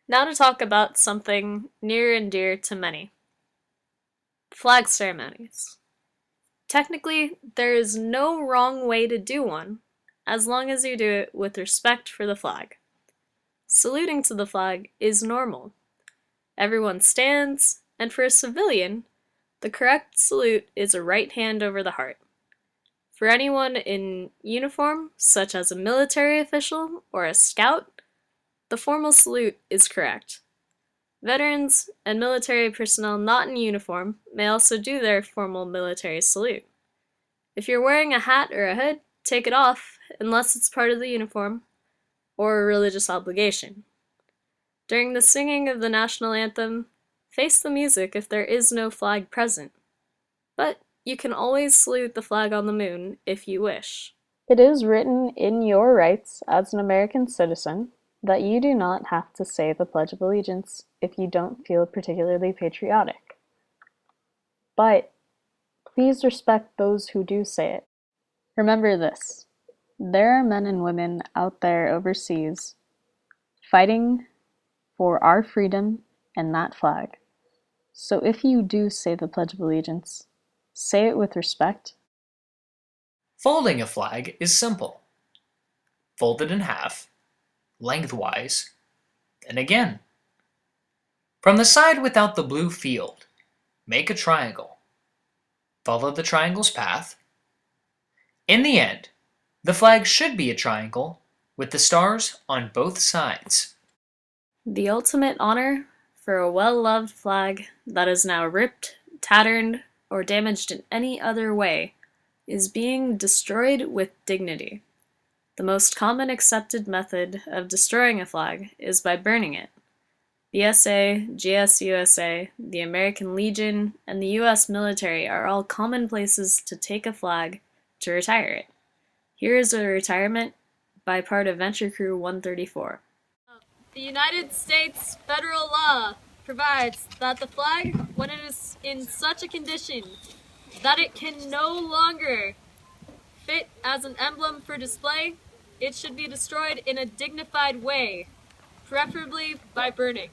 Now to talk about something near and dear to many. Flag ceremonies. Technically, there is no wrong way to do one, as long as you do it with respect for the flag. Saluting to the flag is normal. Everyone stands, and for a civilian, the correct salute is a right hand over the heart. For anyone in uniform, such as a military official or a scout, the formal salute is correct. Veterans and military personnel not in uniform may also do their formal military salute. If you're wearing a hat or a hood, take it off unless it's part of the uniform or a religious obligation. During the singing of the national anthem, face the music if there is no flag present, but you can always salute the flag on the moon if you wish. It is written in your rights as an American citizen that you do not have to say the Pledge of Allegiance if you don't feel particularly patriotic. But please respect those who do say it. Remember this: there are men and women out there overseas fighting for our freedom and that flag. So if you do say the Pledge of Allegiance, say it with respect. Folding a flag is simple. Fold it in half, lengthwise, and again. From the side without the blue field, make a triangle. Follow the triangle's path. In the end, the flag should be a triangle with the stars on both sides. The ultimate honor for a well-loved flag that is now ripped, tattered, or damaged in any other way is being destroyed with dignity. The most common accepted method of destroying a flag is by burning it. BSA, GSUSA, the American Legion, and the US military are all common places to take a flag to retire it. Here is a retirement by part of Venture Crew 134. The United States federal law provides that the flag, when it is in such a condition that it can no longer fit as an emblem for display, it should be destroyed in a dignified way, preferably by burning.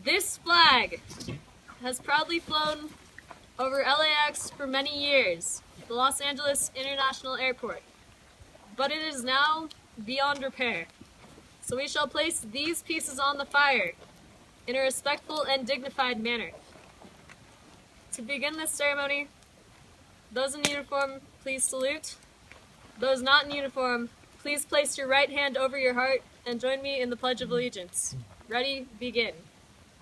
This flag has proudly flown over LAX for many years, the Los Angeles International Airport, but it is now beyond repair. So we shall place these pieces on the fire in a respectful and dignified manner. To begin this ceremony, those in uniform, please salute. Those not in uniform, please place your right hand over your heart and join me in the Pledge of Allegiance. Ready, begin.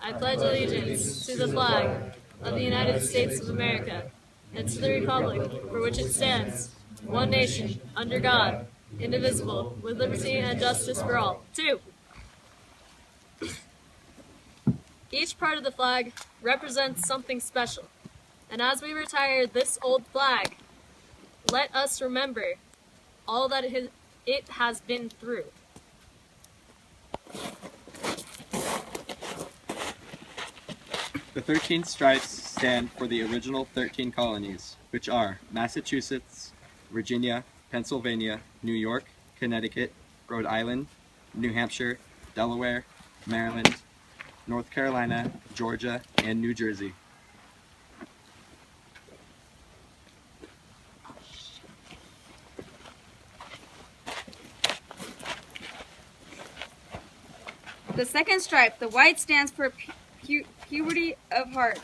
I pledge allegiance to the flag of the United States of America and to the republic for which it stands, one nation, under God, indivisible, with liberty and justice for all. 2. Each part of the flag represents something special, and as we retire this old flag, let us remember all that it has been through. The 13 stripes stand for the original 13 colonies, which are Massachusetts, Virginia, Pennsylvania, New York, Connecticut, Rhode Island, New Hampshire, Delaware, Maryland, North Carolina, Georgia, and New Jersey. The second stripe, the white, stands for purity of heart.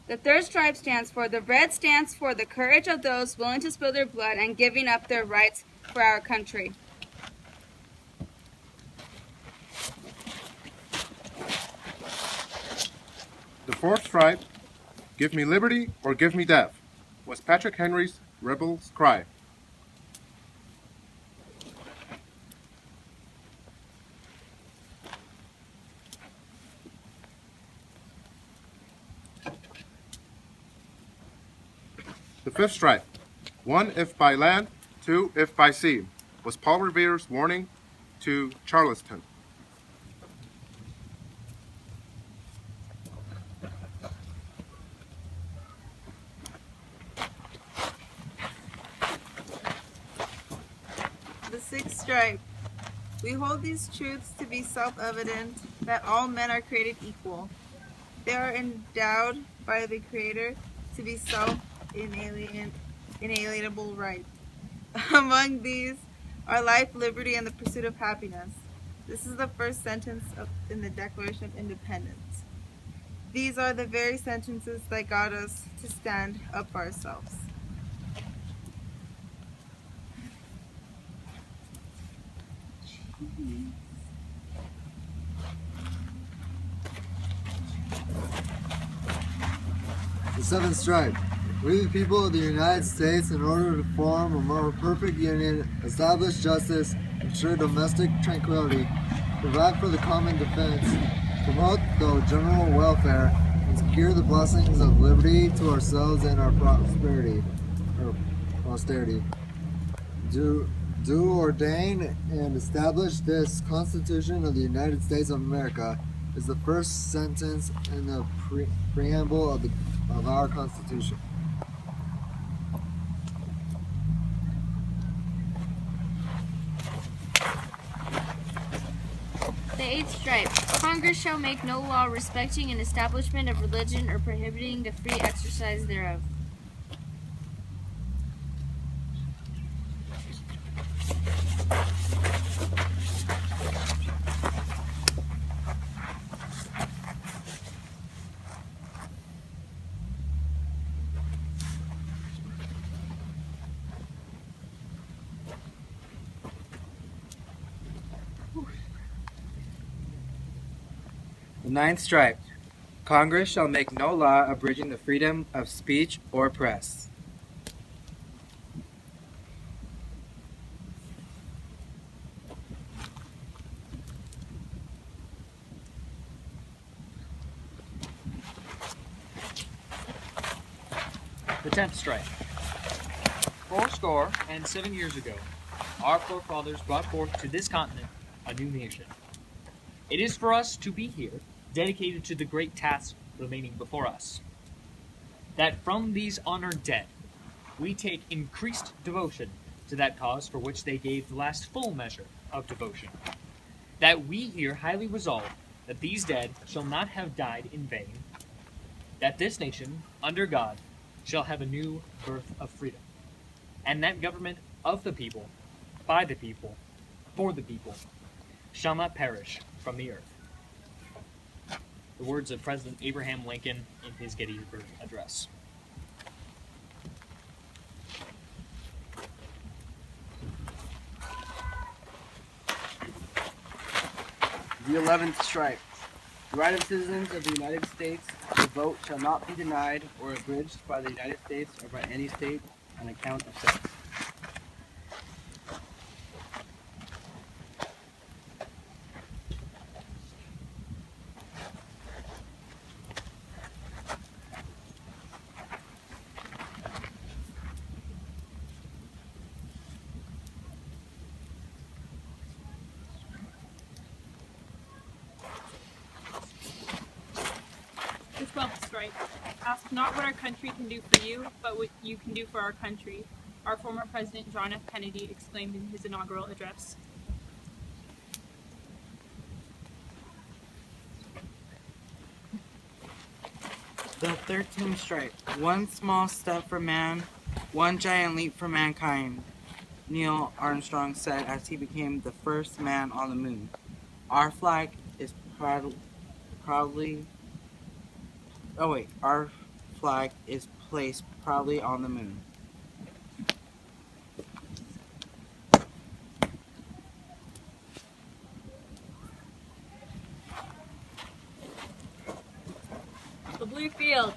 The third stripe the red stands for the courage of those willing to spill their blood and giving up their rights for our country. The fourth stripe, "Give me liberty or give me death," was Patrick Henry's rebel's cry. The fifth stripe, "One if by land, two if by sea," was Paul Revere's warning to Charleston. sixth stripe. We hold these truths to be self-evident, that all men are created equal. They are endowed by the Creator to be self-inalienable rights. Among these are life, liberty, and the pursuit of happiness. This is the first sentence in the Declaration of Independence. These are the very sentences that got us to stand up for ourselves. The seventh stripe. We, the people of the United States, in order to form a more perfect union, establish justice, ensure domestic tranquility, provide for the common defense, promote the general welfare, and secure the blessings of liberty to ourselves and our posterity. Do ordain and establish this Constitution of the United States of America is the first sentence in the preamble of our Constitution. The eighth stripe. Congress shall make no law respecting an establishment of religion or prohibiting the free exercise thereof. The ninth stripe. Congress shall make no law abridging the freedom of speech or press. The 10th stripe. 7 years ago, our forefathers brought forth to this continent a new nation. It is for us to be here, dedicated to the great task remaining before us. That from these honored dead, we take increased devotion to that cause for which they gave the last full measure of devotion. That we here highly resolve that these dead shall not have died in vain, that this nation, under God, shall have a new birth of freedom, and that government of the people, by the people, for the people, shall not perish from the earth. The words of President Abraham Lincoln in his Gettysburg Address. The 11th stripe. The right of citizens of the United States to vote shall not be denied or abridged by the United States or by any state on account of sex. The 12th stripe. Ask not what our country can do for you, but what you can do for our country, our former President John F. Kennedy exclaimed in his inaugural address. The 13th stripe. One small step for man, one giant leap for mankind, Neil Armstrong said as he became the first man on the moon. Our flag is our flag is placed proudly on the moon. The blue field.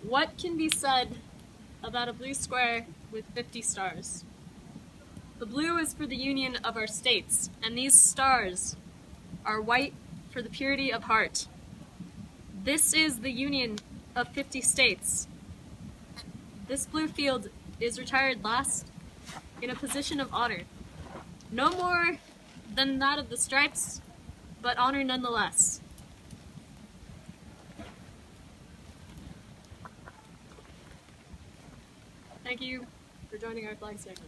What can be said about a blue square with 50 stars? The blue is for the union of our states, and these stars are white for the purity of heart. This is the union of 50 states. This blue field is retired last in a position of honor. No more than that of the stripes, but honor nonetheless. Thank you. for joining our flag ceremony.